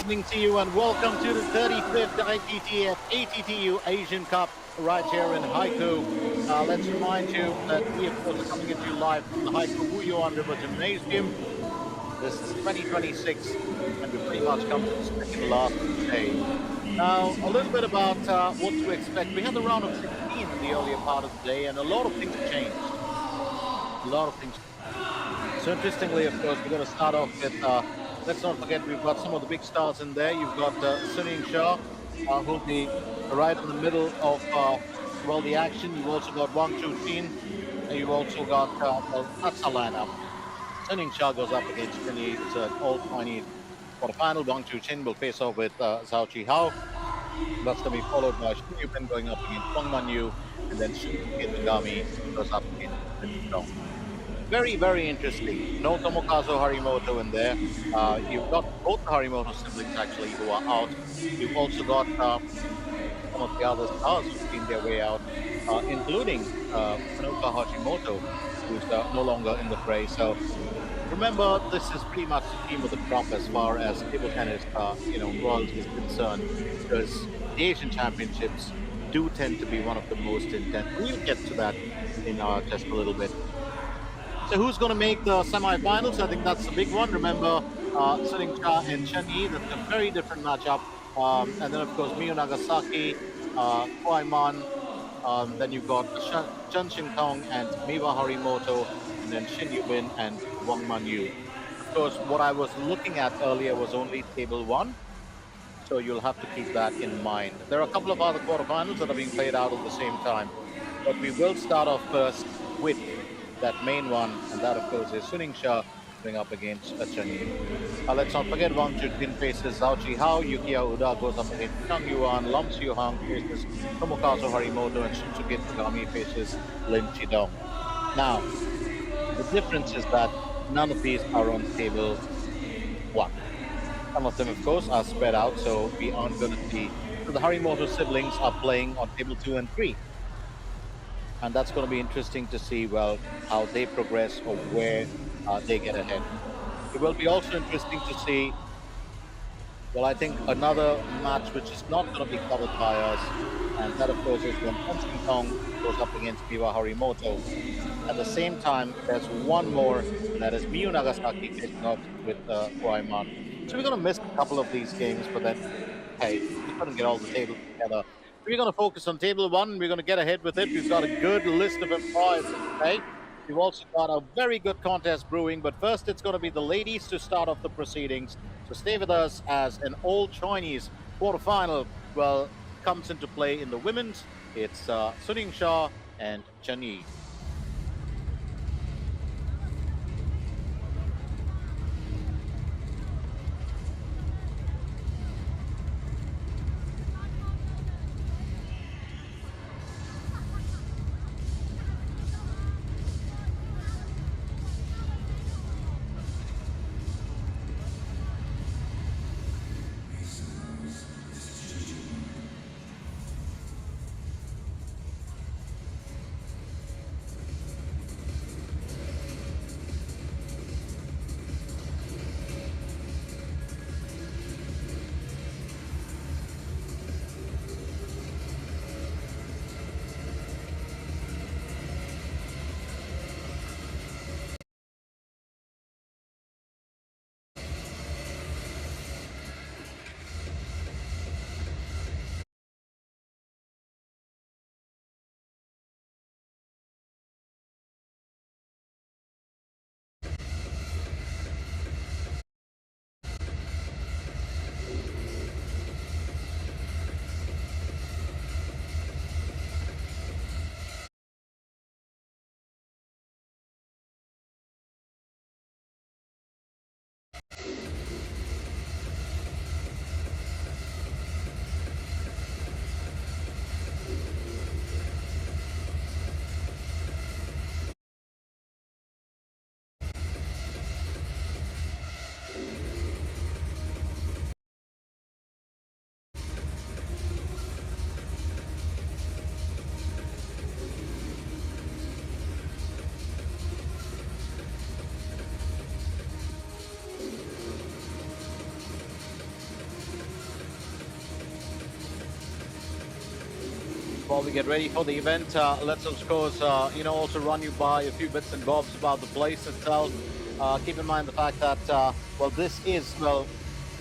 evening to you and welcome to the 35th ITTF-ATTU Asian Cup right here in Haikou. Let's remind you that we, of course, are coming at you live from the Haikou Wuyuan River Gymnasium. This is 2026 and we pretty much come to the second last day. Now, a little bit about what to expect. We had the round of 16 in the earlier part of the day and a lot of things changed. A lot of things. So interestingly, of course, we're going to start off with, let's not forget, we've got some of the big stars in there. You've got Sunil Shah, who'll be right in the middle of, well, the action. You've also got Wang Chu Chin, and you've also got, well, that's our lineup. Sunil Shah goes up against Chinny. It's an all-Chinese quarterfinal. Wang Chu Chin will face off with Zhao Chi Hao. That's going to be followed by Shin Yubin going up against Wang Manyu, and then Shunsuke Tagami goes up against Lin Chidong. Very, very interesting. No Tomokazu Harimoto in there. You've got both the Harimoto siblings actually who are out. You've also got some of the other stars who've seen their way out, including Funoka Hashimoto, who's no longer in the fray. So remember, this is pretty much the cream of the crop as far as table tennis, world is concerned, because the Asian Championships do tend to be one of the most intense. We'll get to that in just a little bit. So who's going to make the semi-finals? I think that's the big one. Remember, Sunil Shah and Chen Yi, that's a very different matchup. And then, of course, Miyu Nagasaki, Kwai Man. Then you've got Chen Xintong and Miwa Harimoto, and then Shin Yubin and Wang Manyu. Of course, what I was looking at earlier was only table one, so you'll have to keep that in mind. There are a couple of other quarterfinals that are being played out at the same time, but we will start off first with that main one, and that, of course, is Sunil Shah going up against Chen Yi. Let's not forget Wang Chujin faces Zhao Chi Hao, Yukiya Uda goes up against Chang Yuan, Lam Siu Hang faces Tomokazu Harimoto, and Shunsuke Tagami faces Lin Chidong. Now, the difference is that none of these are on table one. Some of them, of course, are spread out, so we aren't going to see. So the Harimoto siblings are playing on table 2 and 3. And that's going to be interesting to see, well, how they progress or where they get ahead. It will be also interesting to see, well, I think another match which is not going to be covered by us, and that, of course, is when Chen Xintong goes up against Miwa Harimoto. At the same time, there's one more, and that is Miyu Nagasaki facing off with Kwai Man. So we're going to miss a couple of these games, but then, hey, we couldn't get all the tables together. We're going to focus on table one. We're going to get ahead with it. We've got a good list of employers today. We've also got a very good contest brewing, but first it's going to be the ladies to start off the proceedings. So stay with us as an all-Chinese quarterfinal, well, comes into play in the women's. It's Sunil Shah and Chen Yi. while we get ready for the event, let's of course, also run you by a few bits and bobs about the place itself. Keep in mind the fact that, well, this is, well,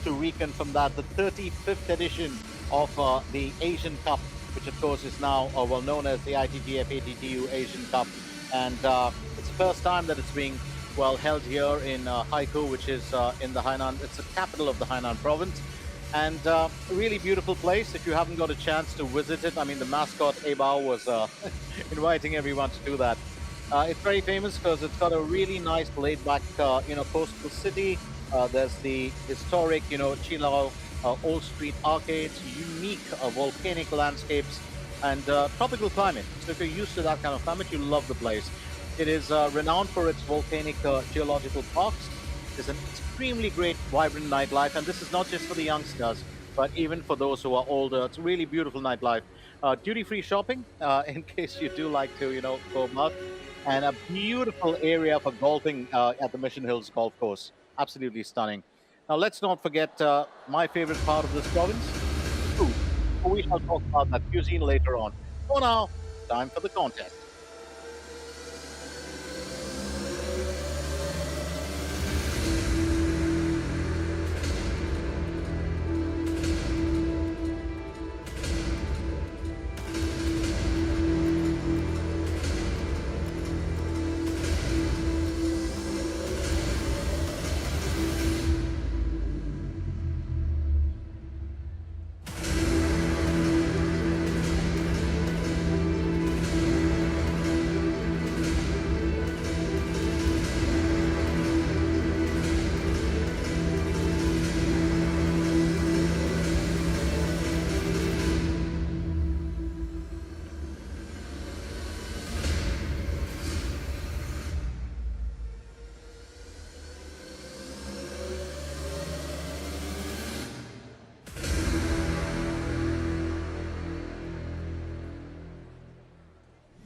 to reconfirm that the 35th edition of the Asian Cup, which of course is now, well, known as the ITTF-ATTU Asian Cup. And it's the first time that it's being, well, held here in Haikou, which is in the Hainan. It's the capital of the Hainan province. And a really beautiful place. If you haven't got a chance to visit it, I mean, the mascot Abao was inviting everyone to do that. It's very famous because it's got a really nice laid-back, coastal city. There's the historic, Chilao Old Street arcades, unique volcanic landscapes, and tropical climate. So if you're used to that kind of climate, you'll love the place. It is renowned for its volcanic geological parks. There's an extremely great, vibrant nightlife, and this is not just for the youngsters, but even for those who are older. It's a really beautiful nightlife. Duty-free shopping, in case you do like to, go about, and a beautiful area for golfing at the Mission Hills Golf Course. Absolutely stunning. Now, let's not forget my favorite part of this province, food. We shall talk about that cuisine later on. For now, time for the contest.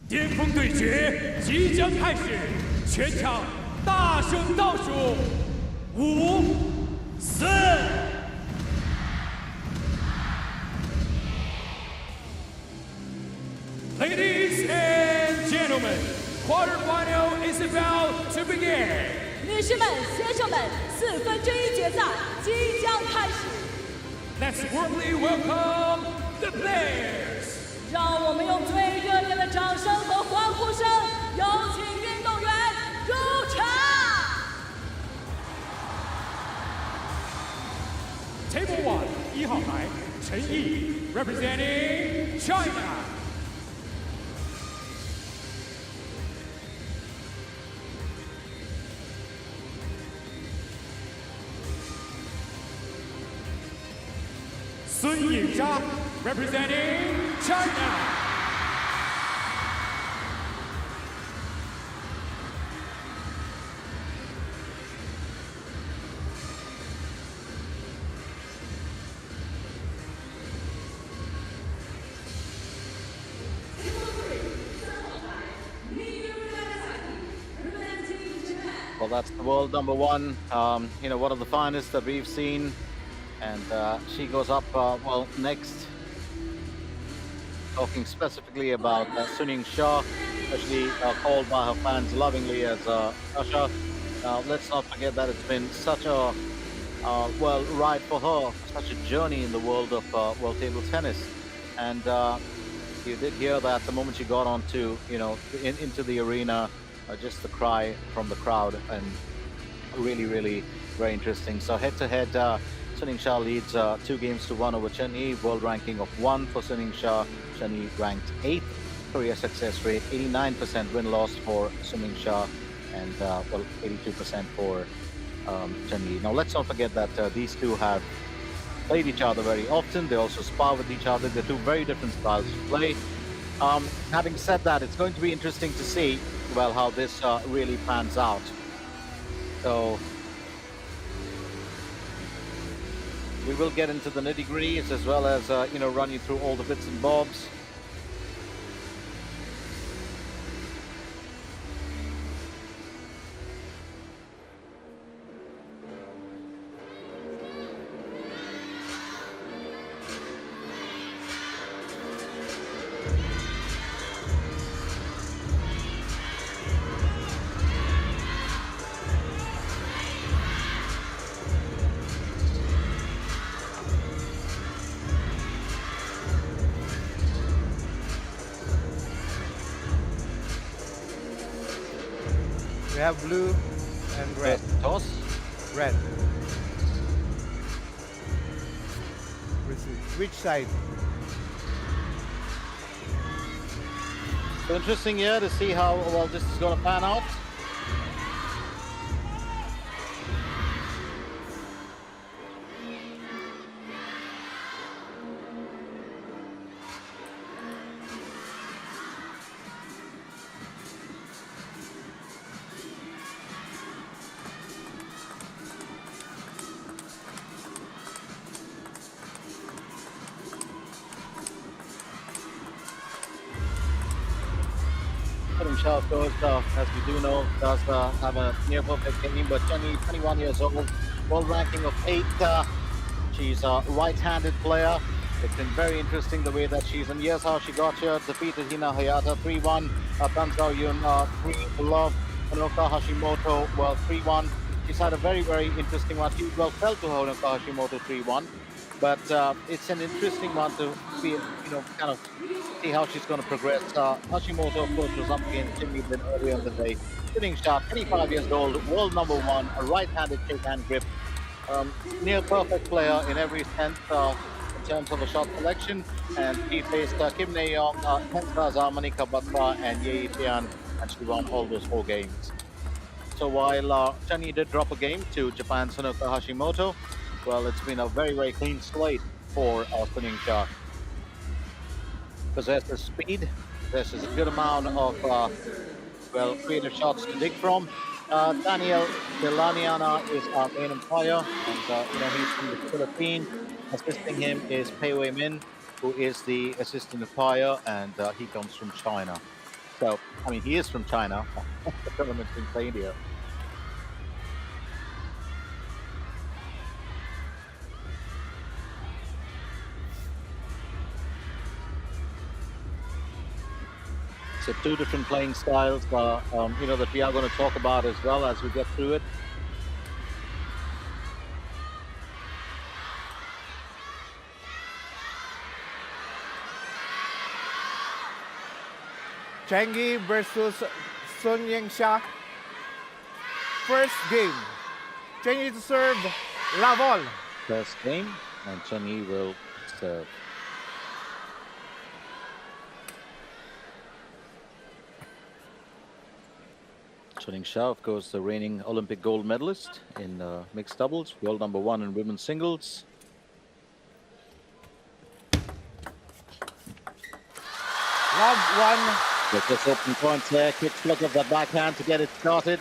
巅峰对决即将开始，全场大声倒数，5、4。Ladies and gentlemen, quarterfinal is about to begin. 女士们、先生们，4分之1决赛即将开始。Let's warmly welcome the players. 让我们用最热烈的掌声和欢呼声，有请运动员入场。Table 1，1号台，陈毅 representing China。 孙颖莎 representing China. Well, that's the world number one, one of the finest that we've seen. And she goes up, well, next, talking specifically about Suning Shah, especially called by her fans lovingly as Shasha. Let's not forget that it's been such a, ride for her, such a journey in the world of world table tennis. And you did hear that the moment she got onto, into the arena, just the cry from the crowd, and really, really very interesting. So head-to-head, Suning Shah leads 2-1 over Chen Yi, world ranking of 1 for Suning Shah. Chen Yi ranked 8th, career success rate 89% win-loss for Suning Shah, and 82% for Chen Yi. Now let's not forget that these two have played each other very often. They also spar with each other. They're two very different styles to play. Having said that, it's going to be interesting to see, well, how this really pans out. So we will get into the nitty-gritties as well as, run you through all the bits and bobs. have blue and red. Toss. Red. Which side? So interesting here to see how well this is going to pan out. Shah, of course, as we do know, does have a near perfect game, but Jenny, 21 years old, world ranking of 8. She's a right-handed player. It's been very interesting the way that she's, and here's how she got here. Defeated Hina Hayata 3-1, Tanzao Yun 3, Love, Honoka Hashimoto, well, 3-1. She's had a very, very interesting one. She well fell to Honoka Hashimoto 3-1, but it's an interesting one to be, kind of see how she's going to progress. Hashimoto, of course, was up against Jimmy Lin earlier in the day. Sitting sharp, 25 years old, world number 1, a right-handed shake-hand grip. Near perfect player in every sense in terms of a shot selection. And she faced Kim Ne-young, Tensa Manika Batra, and Ye Tian, and she won all those 4 games. So while Chani did drop a game to Japan's Honoka Hashimoto, well, it's been a very, very clean slate for Suning Shah. Possesses speed, possesses a good amount of, well, creative shots to dig from. Daniel Delaniana is our main umpire, and he's from the Philippines. Assisting him is Pei Wei Min, who is the assistant umpire, and he comes from China. So, I mean, he is from China. The tournament's been played here. So 2 different playing styles, that we are going to talk about as well as we get through it. Changyi versus Sun Yang-sha. First game. Changyi to serve, Lavol. First game, and Changyi will serve. Suning Shah, of course, the reigning Olympic gold medalist in mixed doubles, world number 1 in women's singles. Love 1. With this open point there, quick flick of the backhand to get it started.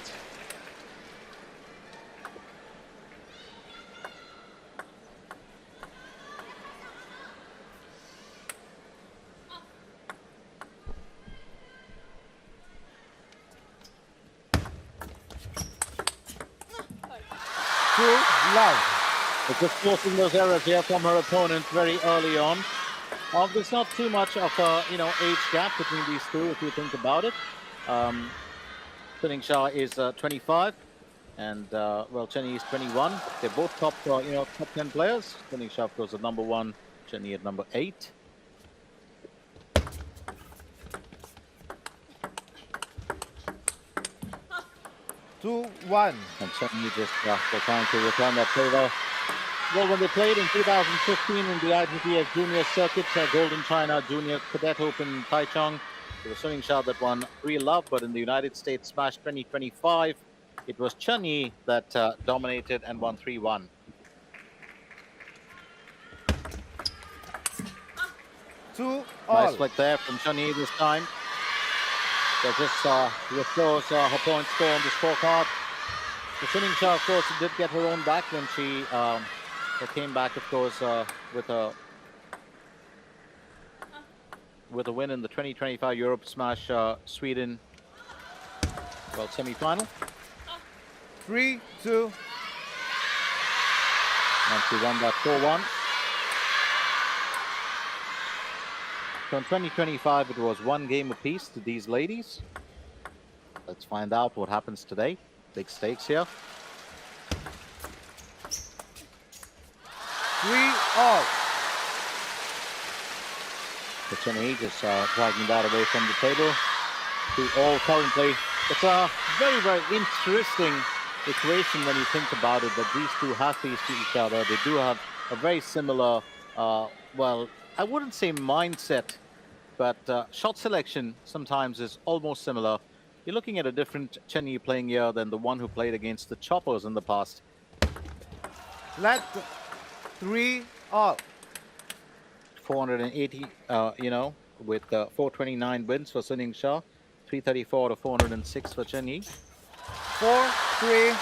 Love. It's just forcing those errors here from her opponent very early on. There's not too much of a age gap between these two if you think about it. Suning Shah is 25, and well, Cheni is 21. They're both top top 10 players. Suning Shah, of course, at number 1, Cheni at number 8. Two, 1. And Cheni just trying to return that favor. Well, when they played in 2015 in the ITTF Junior Circuit, Golden China Junior Cadet Open in Taichung, it was Suning Shah that won 3-love, but in the United States Smash 2025, it was Cheni that dominated and won 3-1. Two, Nice flick there from Cheni this time. So this restores her point score on the scorecard. So Suning Shah, of course, did get her own back when she came back, of course, with a win in the 2025 Europe Smash Sweden semi-final. 3-2. And she won that 4-1. So in 2025, it was 1 game apiece to these ladies. Let's find out what happens today. Big stakes here. 3-all. So Cheni just dragging that away from the table. 2-all currently. It's a very, very interesting equation when you think about it, that these two have faced each other. They do have a very similar, well, I wouldn't say mindset, but shot selection sometimes is almost similar. You're looking at a different Chen Yi playing here than the one who played against the Choppers in the past. Let 3 all. 480, with 429 wins for Suning Shah, 334 to 406 for Chen Yi, 4-3.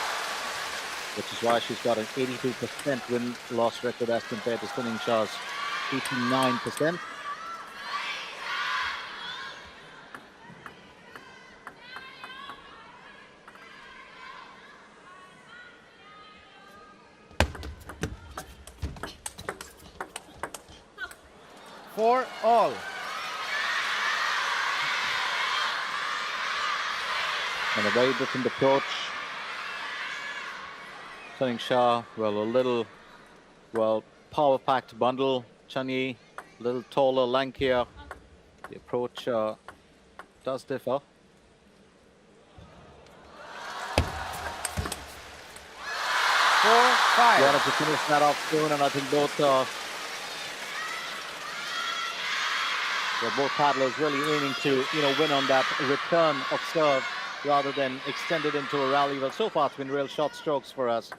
which is why she's got an 82% win-loss record as compared to Suning Shah's 89%. For all. And a very different approach. Suning Shah, well, a little, well, power-packed bundle. Chen Yi, a little taller, lankier. The approach does differ. 4-5. Wanted to finish that off soon, and I think both paddlers really aiming to, win on that return of serve rather than extend it into a rally. Well, so far it's been real short strokes for us.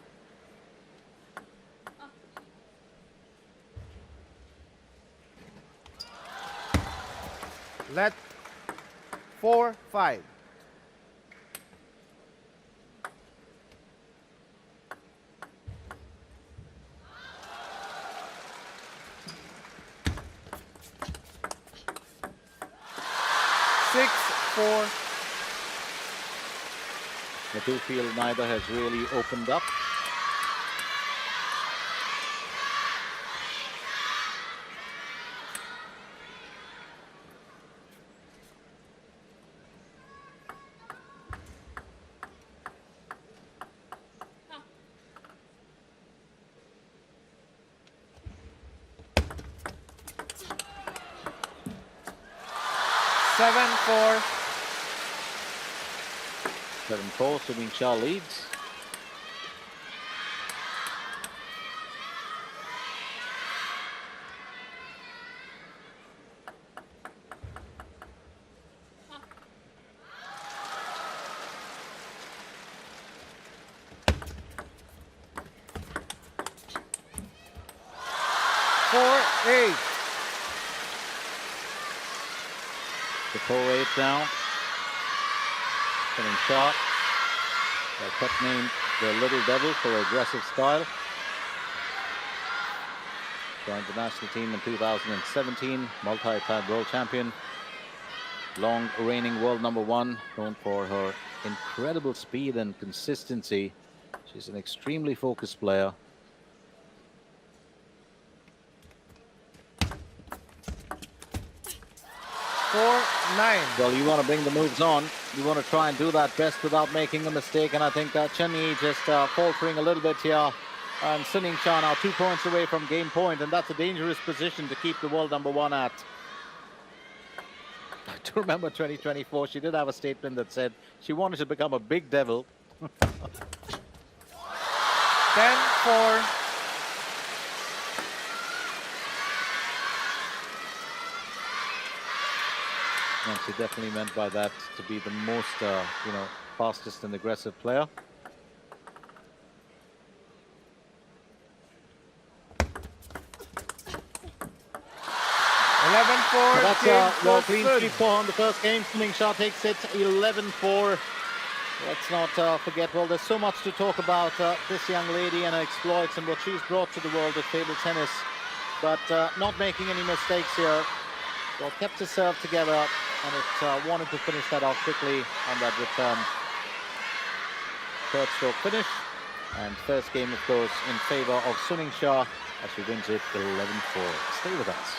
Let 4-5. Six, 4. I do feel neither has really opened up. Seven, 4. 7-4, Suning Shah leads. Four, 8. The 4-8 now. Suning Shah, kept named the Little Devil for aggressive style. Joined the national team in 2017, multi-time world champion. Long reigning world #1, known for her incredible speed and consistency. She's an extremely focused player. Four, 9. Well, you want to bring the moves on. You want to try and do that best without making a mistake. And I think Chen Yi just faltering a little bit here. And Suning Shah now 2 points away from game point. And that's a dangerous position to keep the world #1 at. I do remember 2024, she did have a statement that said she wanted to become a big devil. 10, 4. And she definitely meant by that to be the most, fastest and aggressive player. So that's well, clean sweep for her in the first game. Suning Shah takes it 11-4. Let's not forget, well, there's so much to talk about this young lady and her exploits and what she's brought to the world of table tennis. But not making any mistakes here. Well, kept her serve together, and it wanted to finish that off quickly on that return. Third stroke finish, and first game, of course, in favor of Suning Shah as she wins it 11-4. Stay with us.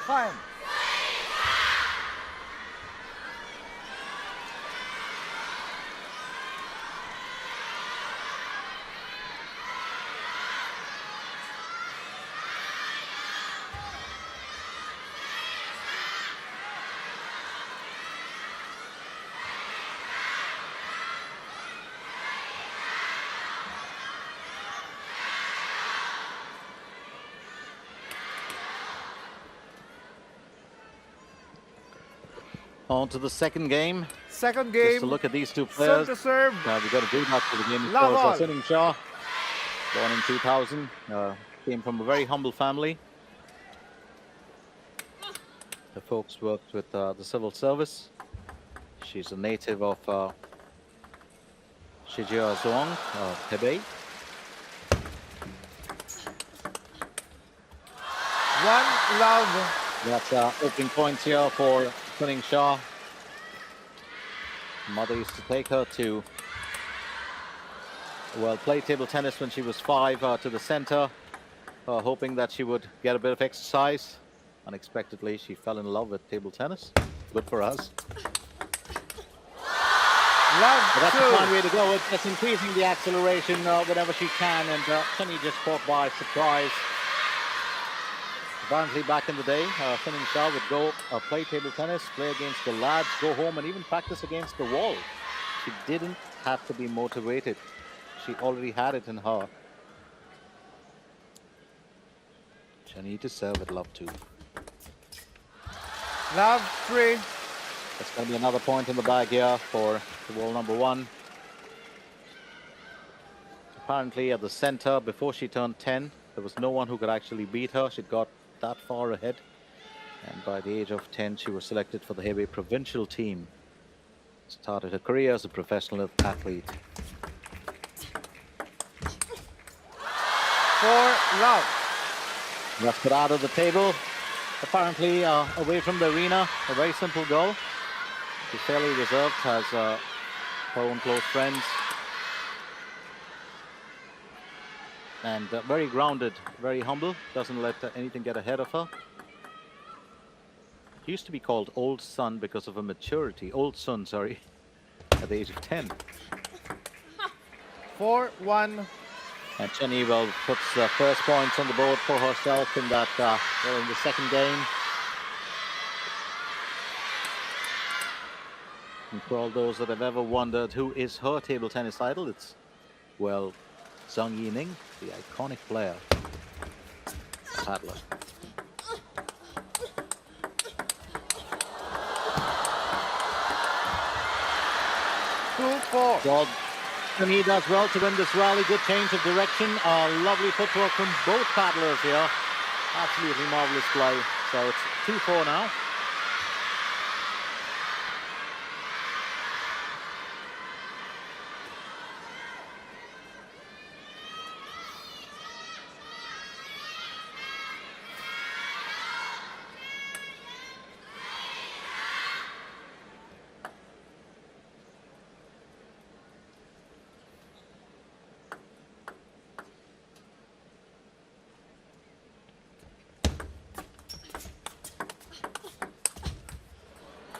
Time. On to the second game. Second Just game. to look at these two Serve players. to serve. We've got to do that for the game. Of Love course, all. Suning Shah, born in 2000, came from a very humble family. The folks worked with the civil service. She's a native of Shijiazhuang, Hebei. One love. That's opening points here for Suning Shah. Mother used to take her to, well, play table tennis when she was 5 to the center, hoping that she would get a bit of exercise. Unexpectedly, she fell in love with table tennis. Good for us. Love But that's two. a fine way to go. It's just increasing the acceleration whenever she can, and Sunny just caught by surprise. Apparently, back in the day, Suning Shah would go play table tennis, play against the lads, go home, and even practice against the wall. She didn't have to be motivated. She already had it in her. Jenny to serve at love 2. Love 3. That's going to be another point in the bag here for the wall number 1. Apparently, at the center, before she turned 10, there was no one who could actually beat her. She'd got that far ahead, and by the age of 10 she was selected for the Hebei provincial team. Started her career as a professional athlete. 4 love. That's put out of the table. Apparently away from the arena. A very simple goal. She's fairly reserved, has her own close friends, and very grounded, very humble, doesn't let anything get ahead of her. He used to be called Old Sun because of her maturity, Old Sun, sorry, at the age of 10. 4-1. And Chenny, well, puts the first points on the board for herself in that, well, in the second game. And for all those that have ever wondered who is her table tennis idol, it's, well, Zhang Yining, the iconic player, paddler. Well, and he does well to win this rally. Good change of direction. Lovely footwork from both paddlers here. Absolutely marvelous play. So it's 2-4 now.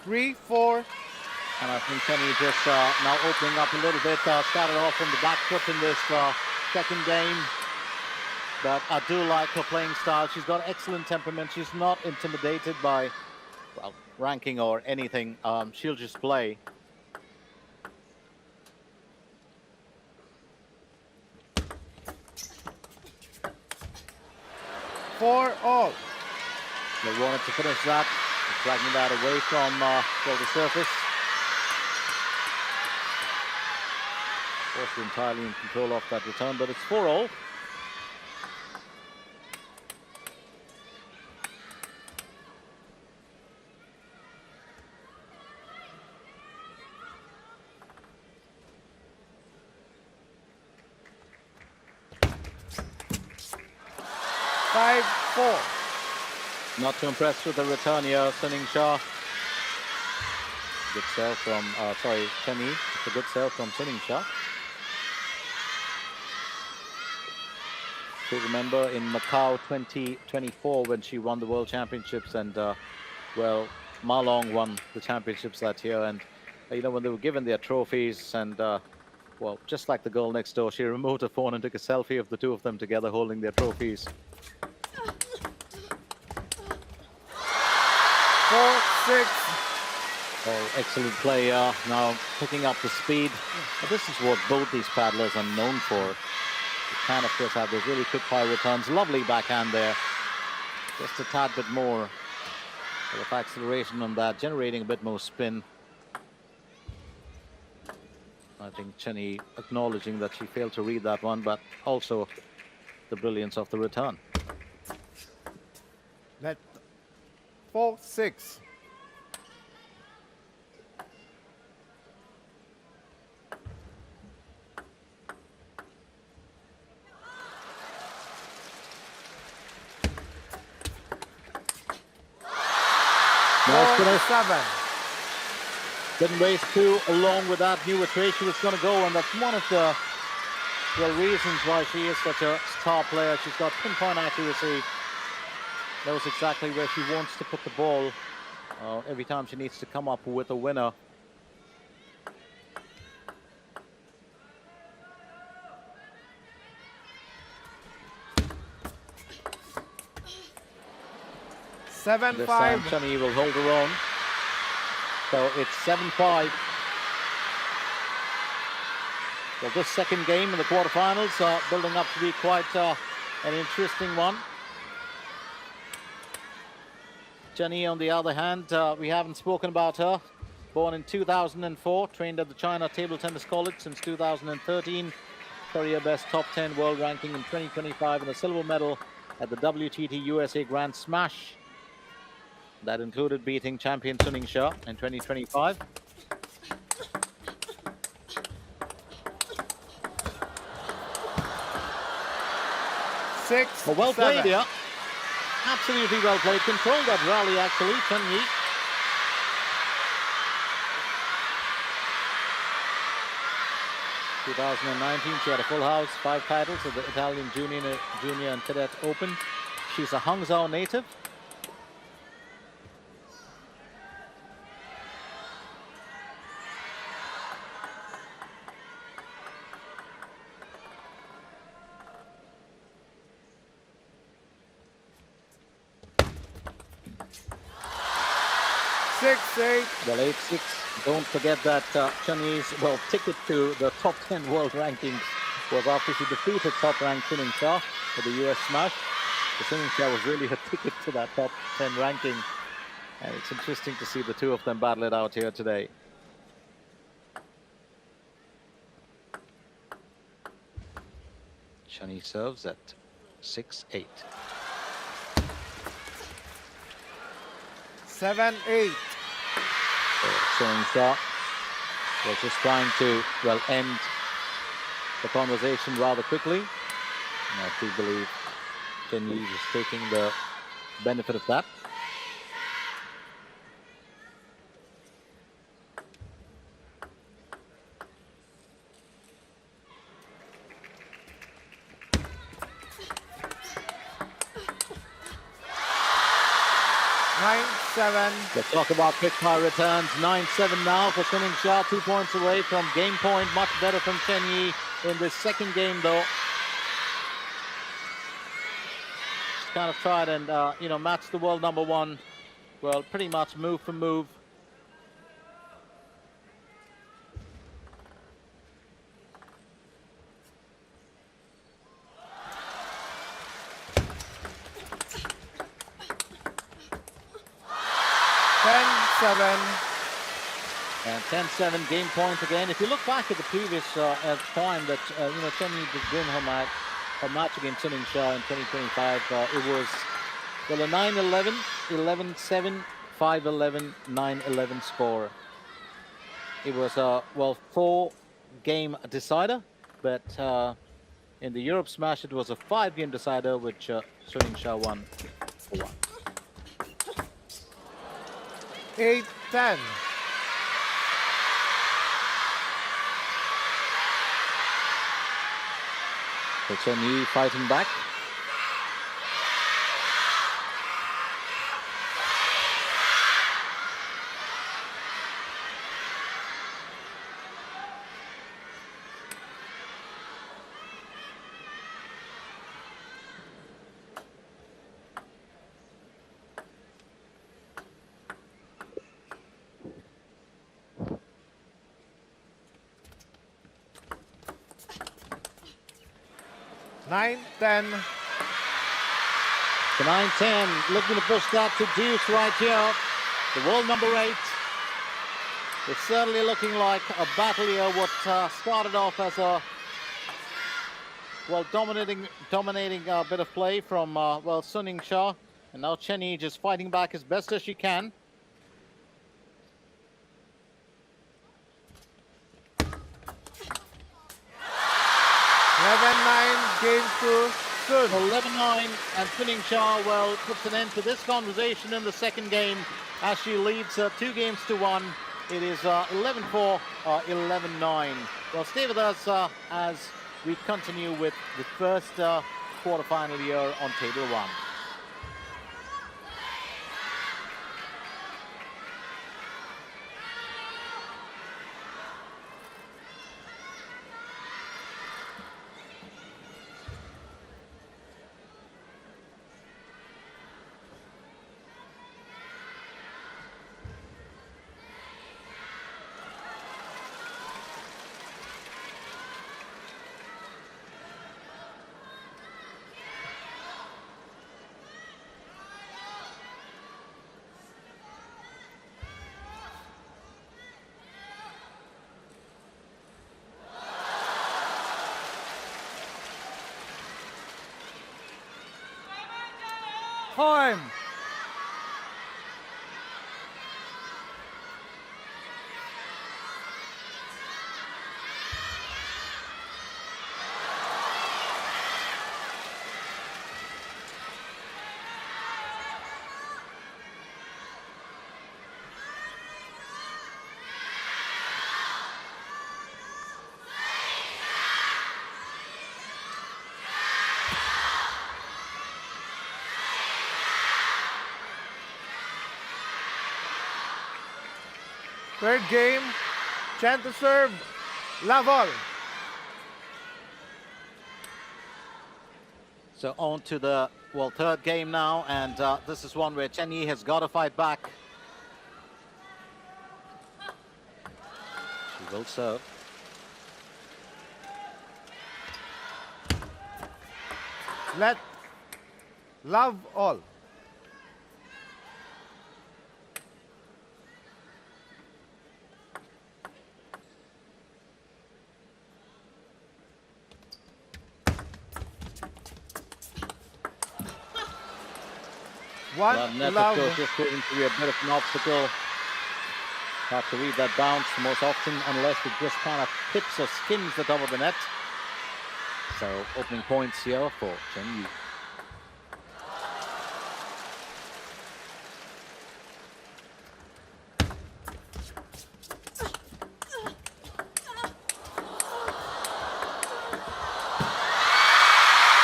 Three, 4. And I think Kenny just now opening up a little bit. Started off from the back foot in this second game. But I do like her playing style. She's got excellent temperament. She's not intimidated by, well, ranking or anything. She'll just play. Four all. They wanted to finish that, dragging that away from the surface. Of course, entirely in control of that return, but it's 4-all. Five, 4. Not too impressed with the return here, Suning Shah. Good serve from, Chenny. It's a good serve from Suning Shah. If you remember in Macau 2024 when she won the World Championships, and well, Ma Long won the championships that year, and you know, when they were given their trophies, and well, just like the girl next door, she removed her phone and took a selfie of the two of them together holding their trophies. 4-6. Oh, excellent play now picking up the speed. But this is what both these paddlers are known for. They can, of course, have those really quick high returns. Lovely backhand there. Just a tad bit more of acceleration on that, generating a bit more spin. I think Chen Yi acknowledging that she failed to read that one, but also the brilliance of the return. Net 4-6. Nice finish. 7. Didn't waste too long with that. Knew which way she was going to go, and that's one of the reasons why she is such a star player. She's got pinpoint accuracy. Knows exactly where she wants to put the ball every time she needs to come up with a winner. This time 7-5. Chen Yi will hold her own. So it's 7-5. Well, this second game in the quarterfinals building up to be quite an interesting one. Chen Yi, on the other hand, we haven't spoken about her. Born in 2004, trained at the China Table Tennis College since 2013. Career best top 10 world ranking in 2025 and a silver medal at the WTT USA Grand Smash. That included beating champion Suning Shah in 2025. Well played here. Absolutely well played. Controlled that rally, actually, Chen Yi. In 2019, she had a full house, 5 titles at the Italian Junior and Cadet Open. She's a Hangzhou native. Well, 8-6. Don't forget that Chen Yi's ticket to the top 10 world rankings was after she defeated top-ranked Suning Shah at the US Smash. The Suning Shah was really her ticket to that top 10 ranking, and it's interesting to see the two of them battle it out here today. Chen Yi serves at 6-8. 7-8. Suning Shah was just trying to, well, end the conversation rather quickly. And I do believe Chen Yi is taking the benefit of that. Let's talk about quick high returns. 9-7 now for Suning Shah, 2 points away from game point. Much better from Chen Yi in this second game, though. She's kind of tried and you know, matched the world number 1. Well, pretty much move for move. And 10-7 game point again. If you look back at the previous time that you know, Chen Yi did win her match against Suning Shah in 2025, it was, well, a 9-11, 11-7, 5-11, 9-11 score. It was a, well, 4-game decider, but in the Europe Smash it was a 5-game decider, which Suning Shah won for 1. 8-10. So Chen Yi fighting back. 9-10. The 9-10, looking to push that to deuce right here. The world number 8. It's certainly looking like a battle here. What started off as a dominating bit of play from Suning Shah, and now Chenny just fighting back as best as she can. Game 2. 11-9, and Suning Shah, well, puts an end to this conversation in the second game as she leads 2 games to 1. It is 11-4, 11-9. Well, stay with us as we continue with the first quarterfinal here on Table 1. Time. Third game, Chen to serve, Lavol. So on to the, third game now, and this is one where Chen Yi has got to fight back. She will serve. Let love all. Well, net, of course, just proving to be a bit of an obstacle. Have to read that bounce most often, unless it just kind of hits or skims the top of the net. So, opening points here for Chen Yi.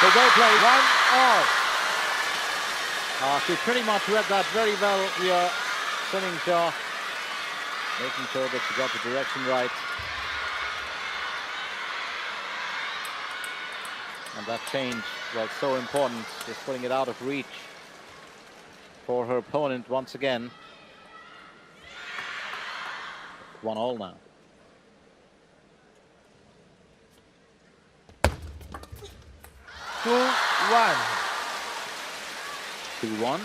So go play. 1-all. She pretty much read that very well here, Suning Shah, making sure that she got the direction right. And that change was so important, just putting it out of reach for her opponent once again. 1-all now. 2-1. 2-1.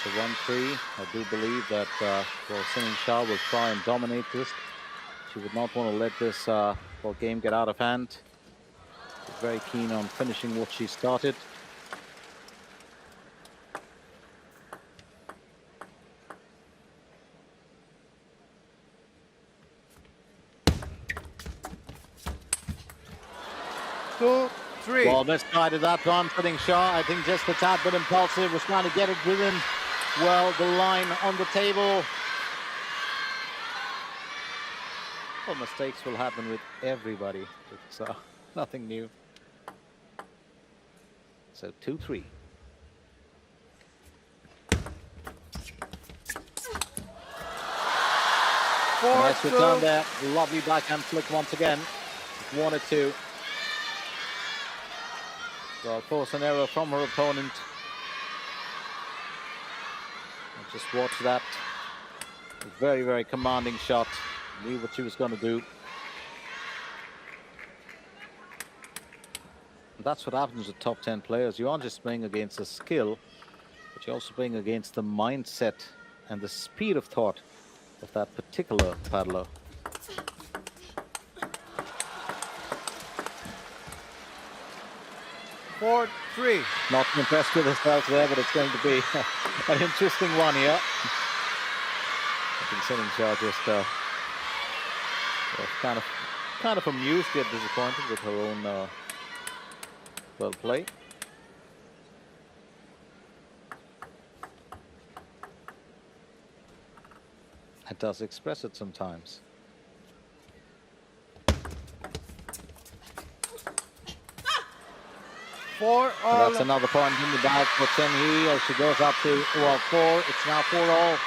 So 1-3. I do believe that Suning Shah will try and dominate this. She would not want to let this game get out of hand. She's very keen on finishing what she started. Well, misguided that one, Suning Shah. I think just a tad bit impulsive, was trying to get it within, the line on the table. Well, mistakes will happen with everybody. It's nothing new. So 2-3. Nice 4-2. return there. Lovely backhand flick once again. 1-2. Well, force an error from her opponent. And just watch that. A very, very commanding shot. Knew what she was going to do. And that's what happens with top 10 players. You aren't just playing against the skill, but you're also playing against the mindset and the speed of thought of that particular paddler. Four, 3. Not impressed with herself there, but it's going to be an interesting one here. I think Sunning Shah just was kind of amused yet disappointed with her own well play. It does express it sometimes. 4 So all. that's another point in the bag for Chen Yi as she goes up to, well, 4. It's now 4-all.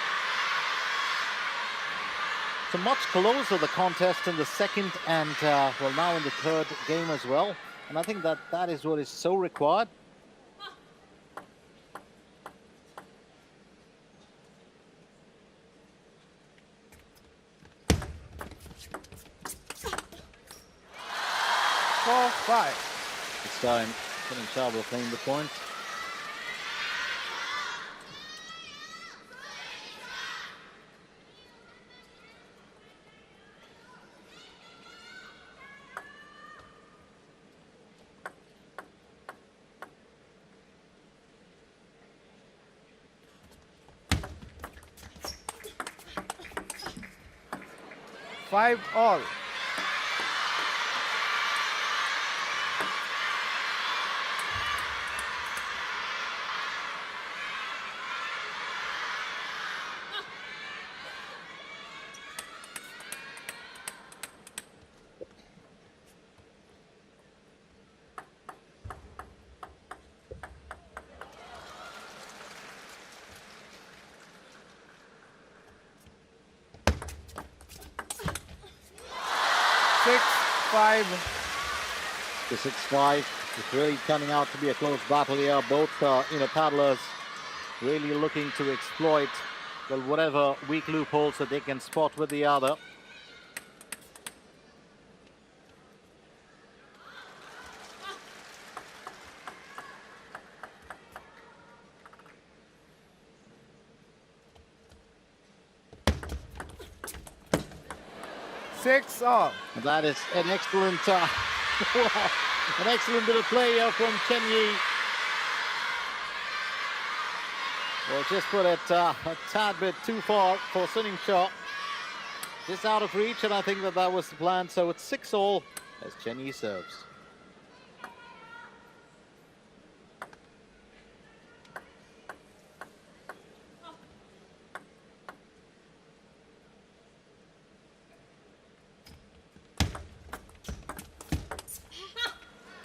So much closer the contest in the second and, well, now in the third game as well. And I think that is what is so required. Four, 5. This time, Sunning Shah will claim the point. Five all. Six, 5. The 6-5 is really turning out to be a close battle here. Both, paddlers really looking to exploit, well, whatever weak loopholes that they can spot with the other. Six all. And that is an excellent, an excellent bit of play here from Chen Yi. Well, just put it a tad bit too far for Sunning Shah. Just out of reach, and I think that was the plan. So it's 6-all as Chen Yi serves.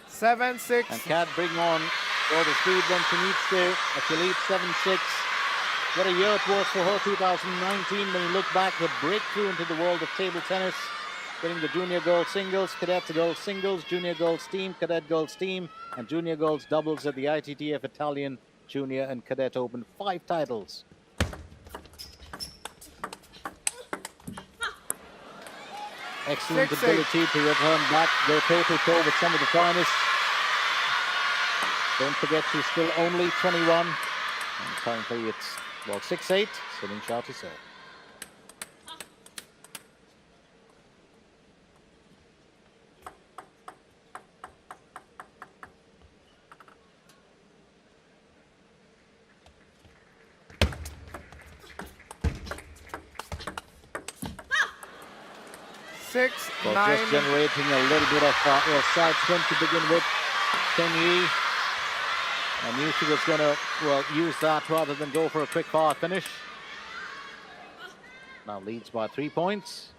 Seven, 6. And can't bring on all the speed when she needs to. If she leads 7-6. What a year it was for her, 2019. When you look back, the breakthrough into the world of table tennis, winning the junior girls singles, cadet girls singles, junior girls team, cadet girls team, and junior girls doubles at the ITTF Italian Junior and Cadet Open. 5 titles. Excellent 6-8. ability to return back, go toe-to-toe with some of the finest. Don't forget, she's still only 21. And currently it's, well, 6-8. Sunning Shah to serve. Six, Well, 9. just generating a little bit of side spin to begin with. Chen Yi. I knew she was going to, well, use that rather than go for a quick fire finish. Now leads by 3 points.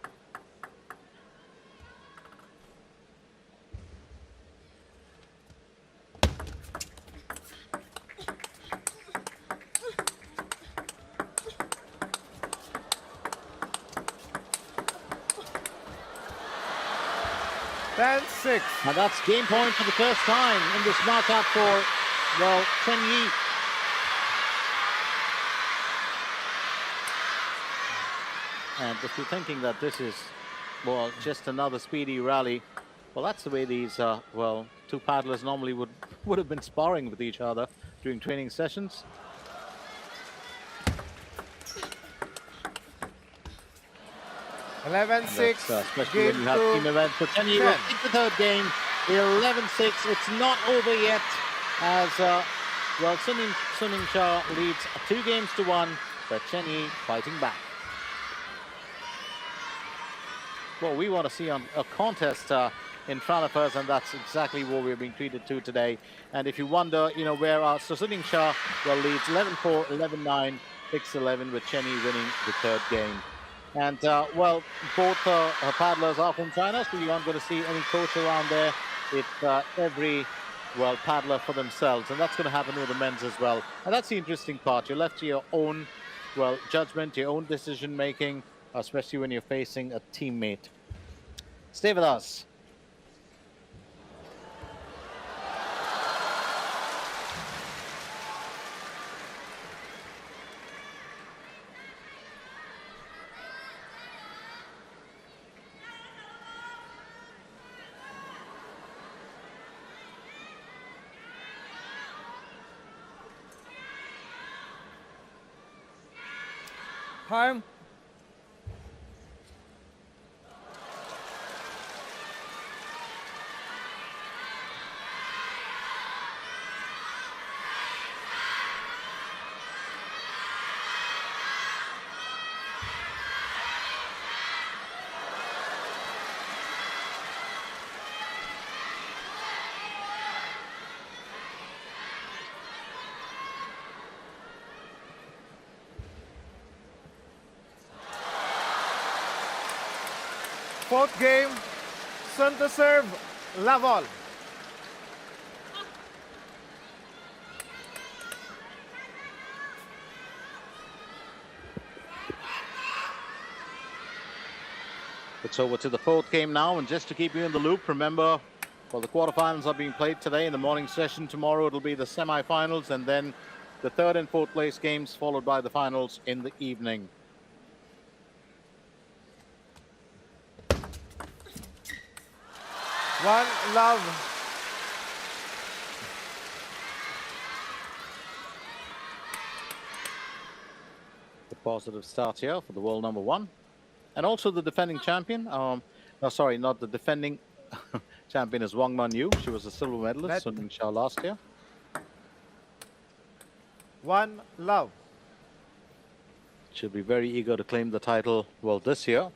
10-6. And that's game point for the first time in this knockout for, well, Chen Yi. And if you're thinking that this is, well, just another speedy rally, well, that's the way these, well, two paddlers normally would have been sparring with each other during training sessions. Eleven six. Especially when you have team events. So Chen Yi will take the third game. 11-6. It's not over yet, as well, Suning Shah leads 2-1, but Chen Yi fighting back. Well, we want to see a contest in front of us, and that's exactly what we're being treated to today. And if you wonder, you know, where our Suning Shah well leads 11-4, 11-9, 6-11, with Chen Yi winning the third game. And well, both paddlers are from China, so you aren't going to see any coach around there. It's every, well, paddler for themselves, and that's going to happen with the men's as well. And that's the interesting part. You're left to your own, well, judgment, your own decision making, especially when you're facing a teammate. Stay with us. Time. Fourth game, Sun to serve, love all. It's over to the fourth game now, and just to keep you in the loop, remember, well, the quarterfinals are being played today in the morning session. Tomorrow it'll be the semi-finals, and then the third and fourth place games, followed by the finals in the evening. One love. The positive start here for the world number one, and also the defending champion. No, sorry, not the defending champion is Wang Man Yu. She was a silver medalist, Suning Shah last year. One love. She'll be very eager to claim the title, well, this year.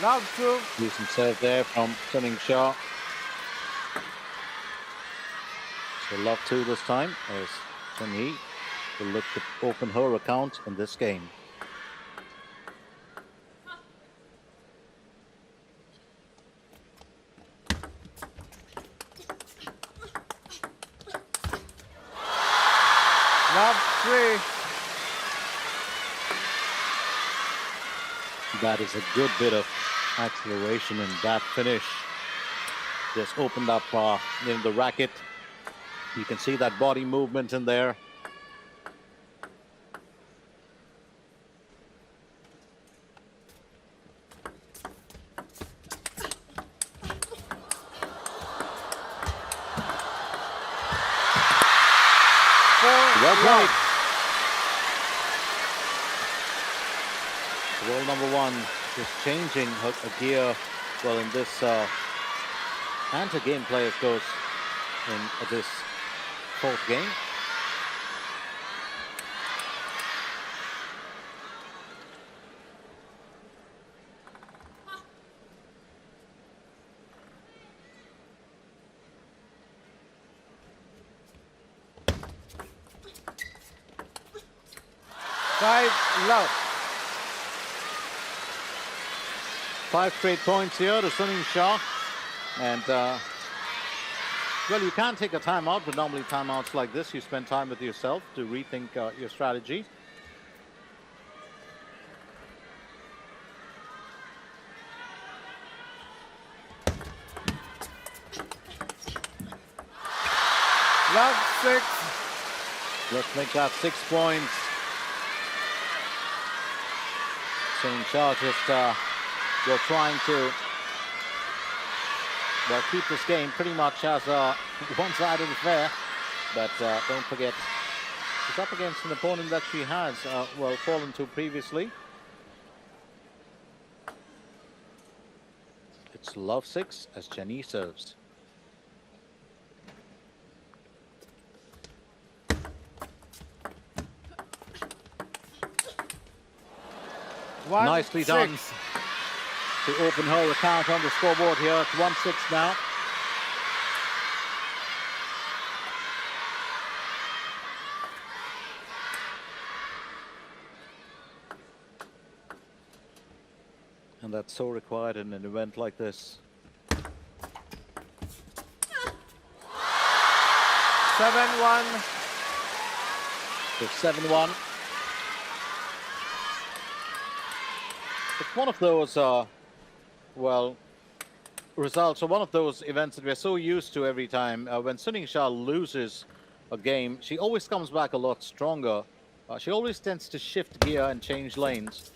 Love two. Decent serve there from Suning Shah. So love two this time, as Chen Yi will look to open her account in this game. Love three. That is a good bit of acceleration in that finish. Just opened up in the racket. You can see that body movement in there. Well played. World number one is changing her gear, well, in this and her gameplay, of course, in this fourth game. Five love. 5 straight points here to Suning Shah. And well, you can take a timeout, but normally timeouts like this, you spend time with yourself to rethink your strategy. Love 6. Let's make that 6 points. Suning Shah just you're trying to keep this game pretty much as a one-sided affair. But don't forget, she's up against an opponent that she has fallen to previously. It's love 6 as Jenny serves. Nicely done to open her account on the scoreboard here. It's 1-6 now. And that's so required in an event like this. 7-1. It's 7-1. It's one of those, results, or one of those events that we're so used to every time. When Suning Shah loses a game, she always comes back a lot stronger. She always tends to shift gear and change lanes.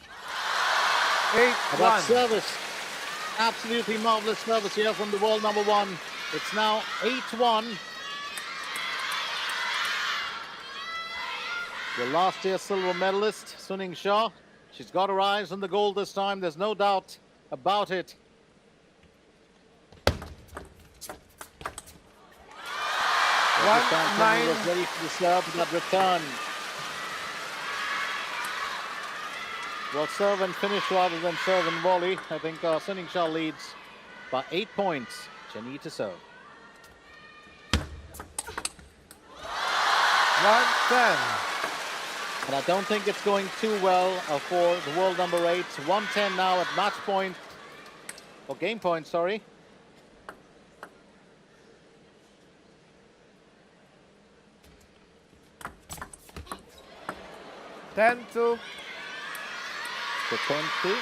8-1. That service, absolutely marvelous service here from the world number 1. It's now 8-1. The last year silver medalist, Suning Shah. She's got her eyes on the gold this time. There's no doubt about it. Nine. Was ready for the serve for that return. Well, serve and finish rather than serve and volley. I think Suning Shah leads by 8 points. Jenny to serve. 1-10. And I don't think it's going too well for the world number 8. 1-10 now at match point, or game point, sorry. Ten to 10-2.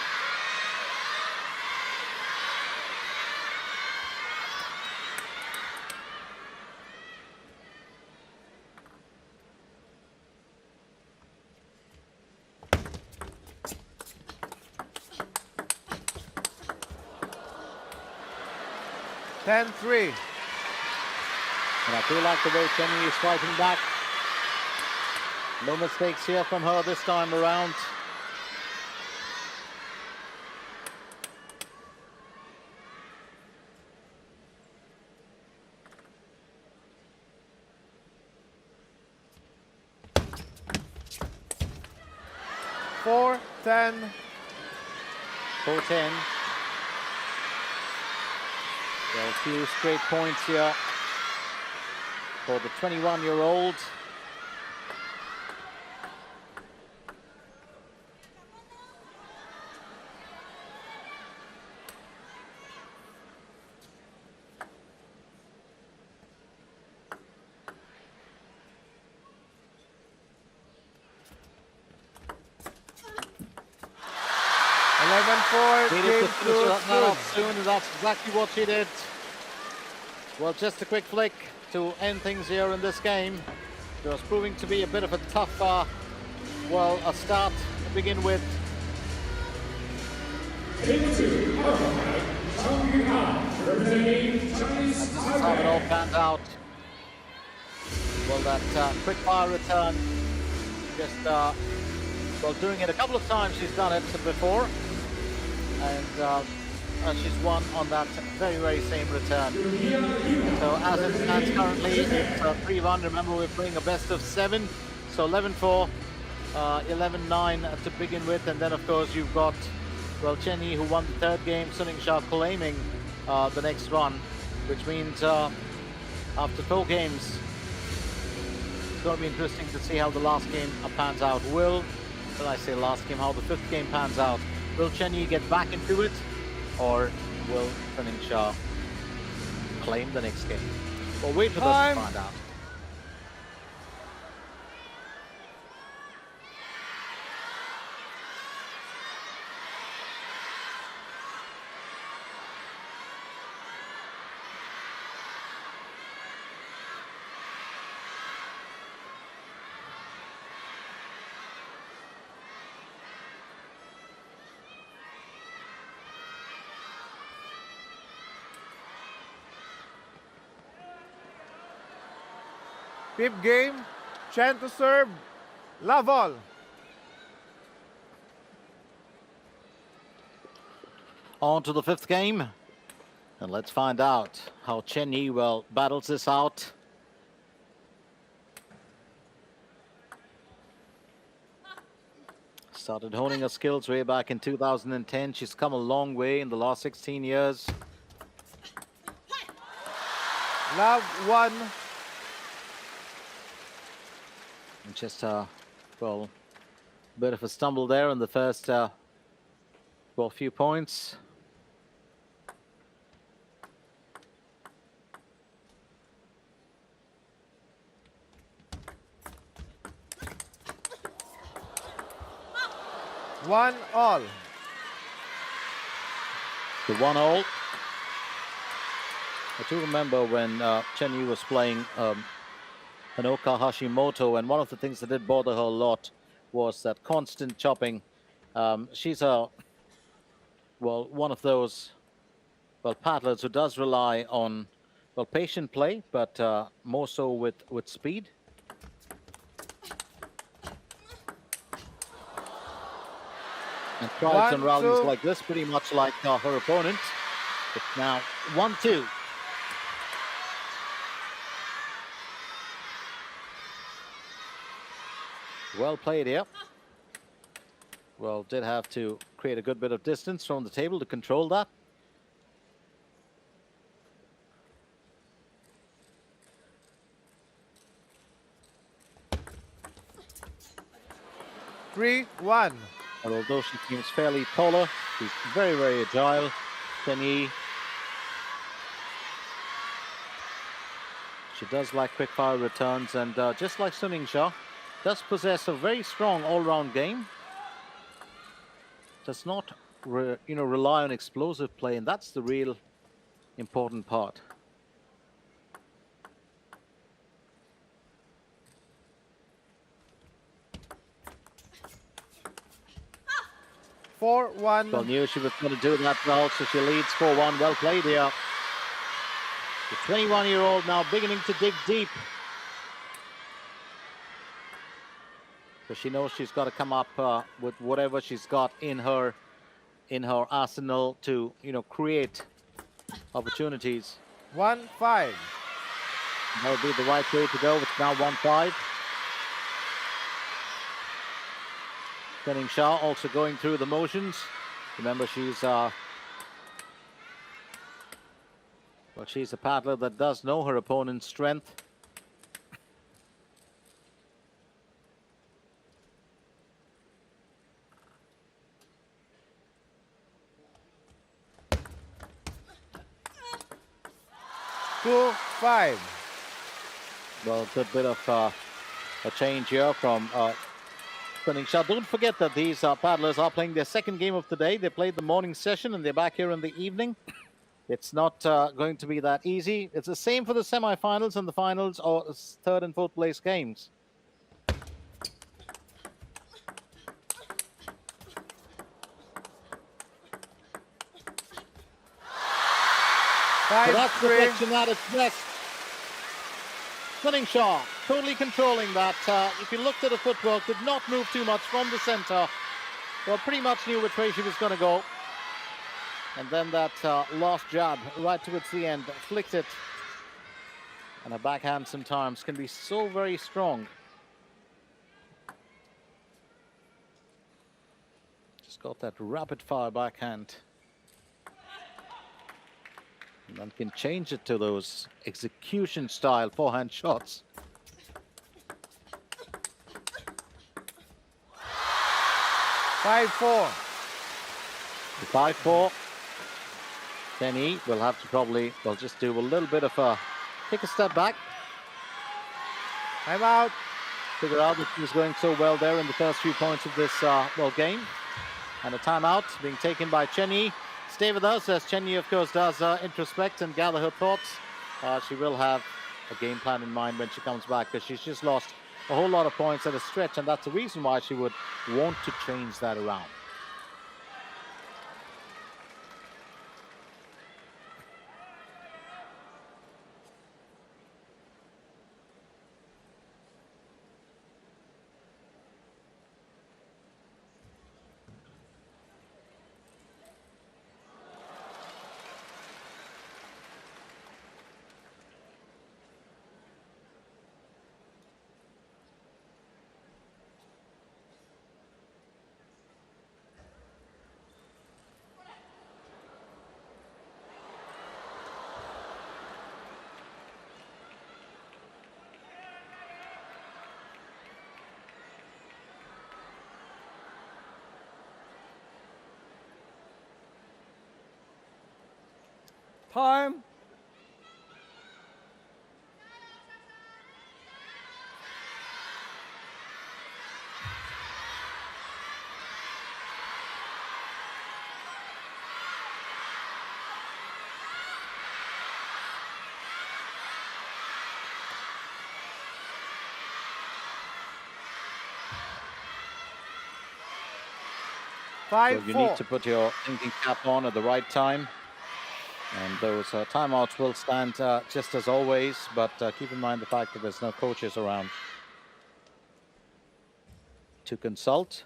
Ten 3. And I do like the way Jenny is fighting back. No mistakes here from her this time around. Four 10. 4-10. There are a few straight points here for the 21-year-old. Needed to finish that off soon, and that's exactly what she did. Well, just a quick flick to end things here in this game. It was proving to be a bit of a tough, a start to begin with. And this is how it all panned out. Well, that quick fire return, just doing it a couple of times. She's done it before. And she's won on that very same return. So as it stands currently, it's 3-1. Remember, we're playing a best of 7, so 11-4, 11-9 to begin with, and then of course you've got Chenny, who won the third game, Suning Shah claiming the next run, which means after 4 games, it's going to be interesting to see how the last game pans out. Will I say last game, how the 5th game pans out. Will Chenny get back into it, or will Suning Shah claim the next game. Well, wait for us Time. to find out. Fifth game, Chen to serve, love all. On to the fifth game. And let's find out how Chen Yi well battles this out. Started honing her skills way back in 2010. She's come a long way in the last 16 years. Love 1. And just, well, a bit of a stumble there in the first, well, few points. One all. The 1-all. I do remember when Chen Yi was playing Hanoka Hashimoto, and one of the things that did bother her a lot was that constant chopping. She's one of those paddlers who does rely on patient play, but more so with speed. And thrives on 1-2. rallies like this, pretty much like her opponent. It's now 1-2. Well played here. Well, did have to create a good bit of distance from the table to control that. Three, 1. And although she seems fairly taller, she's very, very agile. Chen Yi. She does like quick fire returns, and just like Suning Shah, does possess a very strong all-round game. Does not, rely on explosive play, and that's the real important part. Four, 1. Well, knew she was going to do that well, so she leads 4-1. Well played here. The 21-year-old now beginning to dig deep. So she knows she's got to come up with whatever she's got in her arsenal to, create opportunities. 1-5. That would be the right way to go. It's now 1-5. Suning Shah also going through the motions. Remember, she's she's a paddler that does know her opponent's strength. Two, 5. Well, good bit of a change here from Suning Shah. Don't forget that these paddlers are playing their second game of the day. They played the morning session and they're back here in the evening. It's not going to be that easy. It's the same for the semifinals and the finals, or third and fourth place games. So 5, that's 3. reflection at its best. Suning Shah totally controlling that. If you looked at the footwork, did not move too much from the center. Well, pretty much knew which way she was going to go. And then that last jab right towards the end, flicked it. And a backhand sometimes can be so very strong. Just got that rapid fire backhand. And then can change it to those execution style forehand shots. 5-4. 5-4. Kenny will have to probably, well, just do a little bit of a, take a step back. Time out. Figure out that he was going so well there in the first few points of this game. And a timeout being taken by Chenny. Stay with us as Chenny, of course, does introspect and gather her thoughts. She will have a game plan in mind when she comes back, because she's just lost a whole lot of points at a stretch, and that's the reason why she would want to change that around. Time. So you need to put your thinking cap on at the right time. And those timeouts will stand just as always, but keep in mind the fact that there's no coaches around to consult.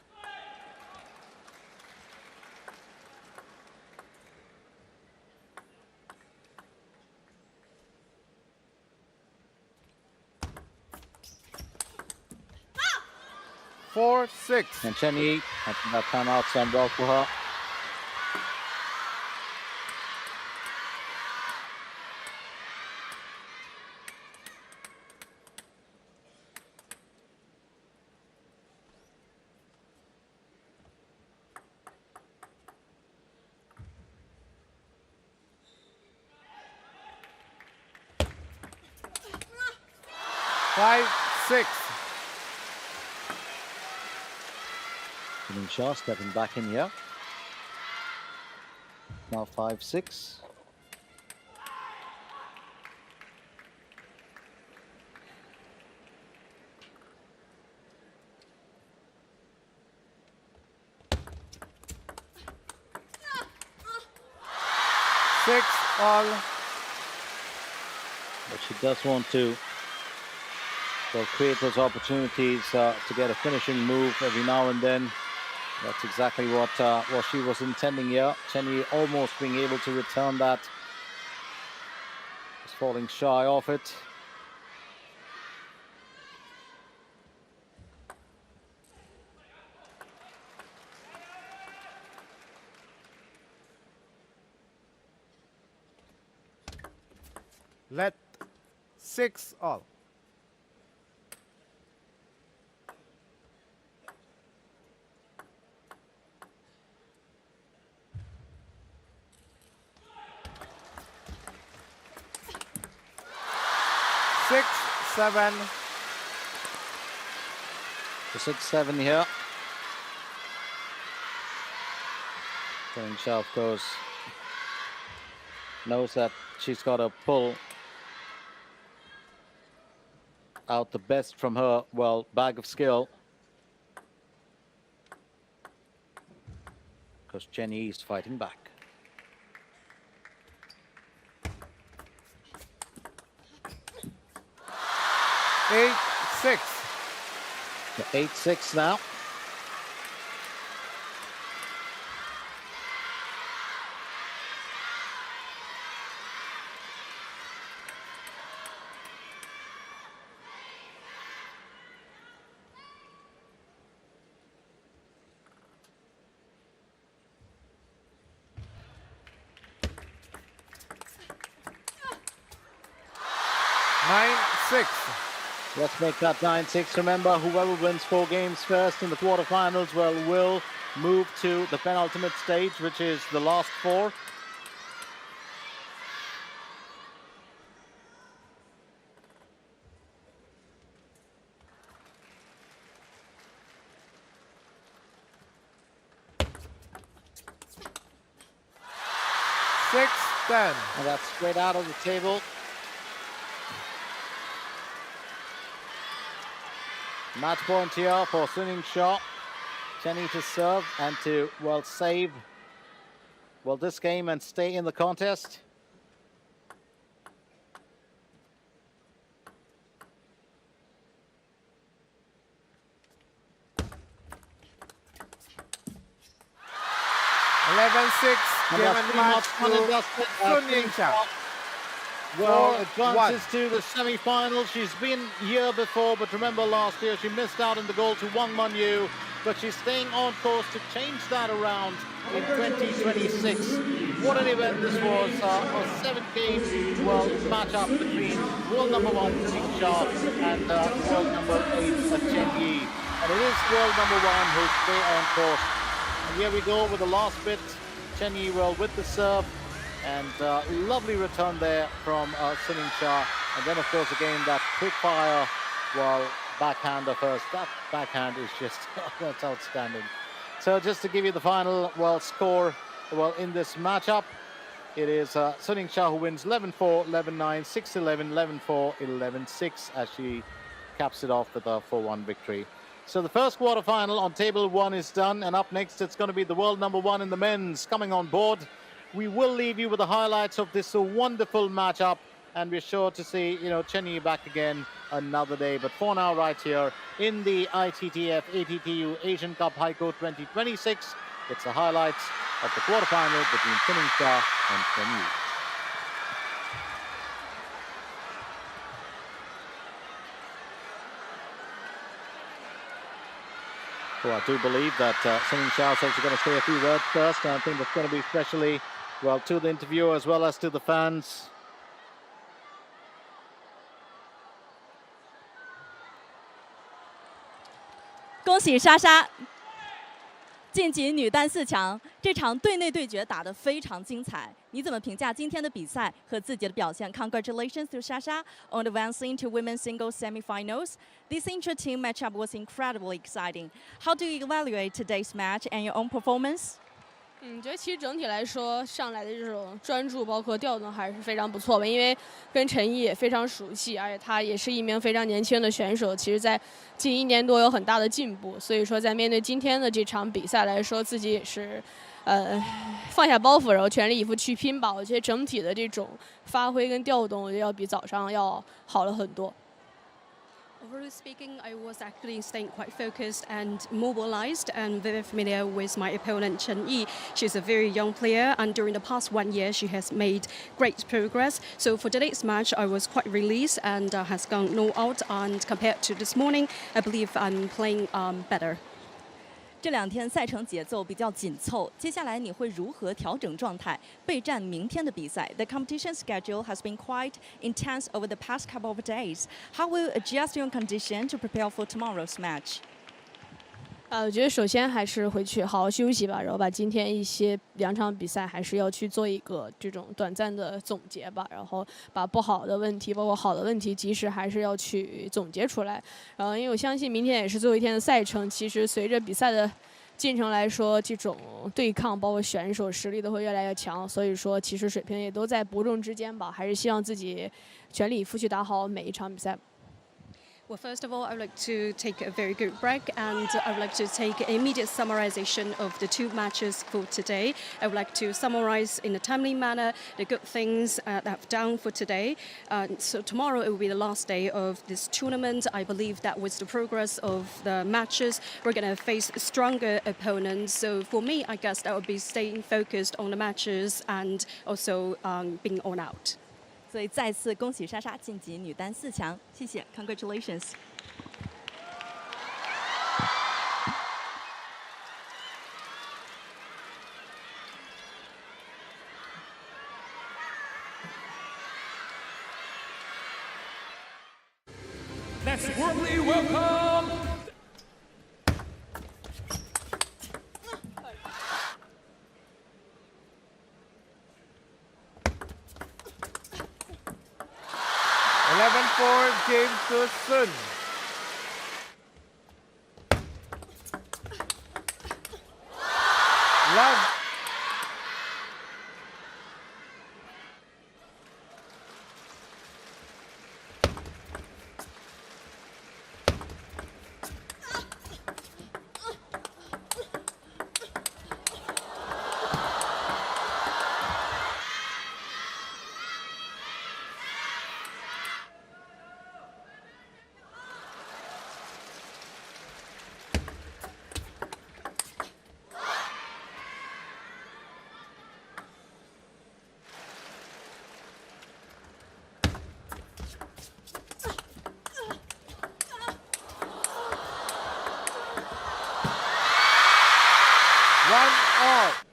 Four, 6. And Chenny, I think that timeout stand well for her. Five, 6. Shaw stepping back in here. Now 5-6. Six all. But she does want to, well, create those opportunities to get a finishing move every now and then. That's exactly what she was intending here. Chenny almost being able to return that. Just falling shy of it. Let 6 all. Six, 7. The 6-7 here. Going Shaw, of course, knows that she's got to pull out the best from her, well, bag of skill. Because Chenny is fighting back. 8-6. The 8-6 now. Nine, 6. Let's make that 9-6. Remember, whoever wins 4 games first in the quarterfinals will move to the penultimate stage, which is the last 4. 10. And that's straight out of the table. Match point here for Suning Shah. Chenny to serve and to, well, save, well, this game and stay in the contest. Game and match to Suning Shah. Well, advances to the semi-final. She's been here before, but remember last year she missed out on the goal to Wang Manyu, but she's staying on course to change that around in 2026. What an event this was. A 7-game well matchup between world number 1 Suning Shah and world number 8 Chen Yi. And it is world number 1 who'll stay on course. And here we go with the last bit. Chen Yi well with the serve. And lovely return there from Suning Shah. And then, of course, again, that quick fire, well, backhand of hers. That backhand is just, that's outstanding. So just to give you the final, well, score, well, in this matchup, it is Suning Shah who wins 11-4, 11-9, 6-11, 11-4, 11-6 as she caps it off with a 4-1 victory. So the first quarterfinal on table 1 is done. And up next, it's going to be the world number 1 in the men's coming on board. We will leave you with the highlights of this wonderful matchup, and we're sure to see, you know, Chen Yi back again another day. But for now, right here in the ITTF-ATTU Asian Cup Haikou 2026, it's the highlights of the quarterfinal between Suning Shah and Chen Yi. Well, I do believe that Suning Shah is actually going to say a few words first, and I think it's going to be especially, well, to the interviewer as well as to the fans. 恭喜莎莎晋级女单4强，这场队内对决打得非常精彩。你怎么评价今天的比赛和自己的表现 ？Congratulations to Sasha on advancing to women's singles semifinals. This intra-team matchup was incredibly exciting. How do you evaluate today's match and your own performance? 觉得其实整体来说，上来的这种专注，包括调动还是非常不错的。因为跟陈毅也非常熟悉，而且他也是一名非常年轻的选手，其实在近1年多有很大的进步。所以说，在面对今天的这场比赛来说，自己也是放下包袱，然后全力以赴去拼吧。我觉得整体的这种发挥跟调动，我觉得要比早上要好了很多。 Overall speaking, I was actually staying quite focused and mobilized and very familiar with my opponent Chen Yi. She's a very young player, and during the past 1 year, she has made great progress. So for today's match, I was quite released and has gone no out. And compared to this morning, I believe I'm playing better. 这2天赛程节奏比较紧凑，接下来你会如何调整状态，备战明天的比赛 ？The competition schedule has been quite intense over the past couple of days. How will you adjust your condition to prepare for tomorrow's match? 我觉得首先还是回去好好休息吧，然后把今天2场比赛还是要去做一个这种短暂的总结吧，然后把不好的问题，包括好的问题，及时还是要去总结出来。然后因为我相信明天也是最后一天的赛程，其实随着比赛的进程来说，这种对抗包括选手实力都会越来越强，所以说其实水平也都在伯仲之间吧，还是希望自己全力以赴去打好每一场比赛。 Well, first of all, I would like to take a very good break, and I would like to take an immediate summarization of the 2 matches for today. I would like to summarize in a timely manner the good things that I've done for today. So tomorrow it will be the last day of this tournament. I believe that with the progress of the matches, we're going to face stronger opponents. So for me, I guess that would be staying focused on the matches and also being on out. 所以再次恭喜莎莎晋级女单4强，谢谢 ，Congratulations。Let's warmly welcome. Game to Sun. Love. 1 all.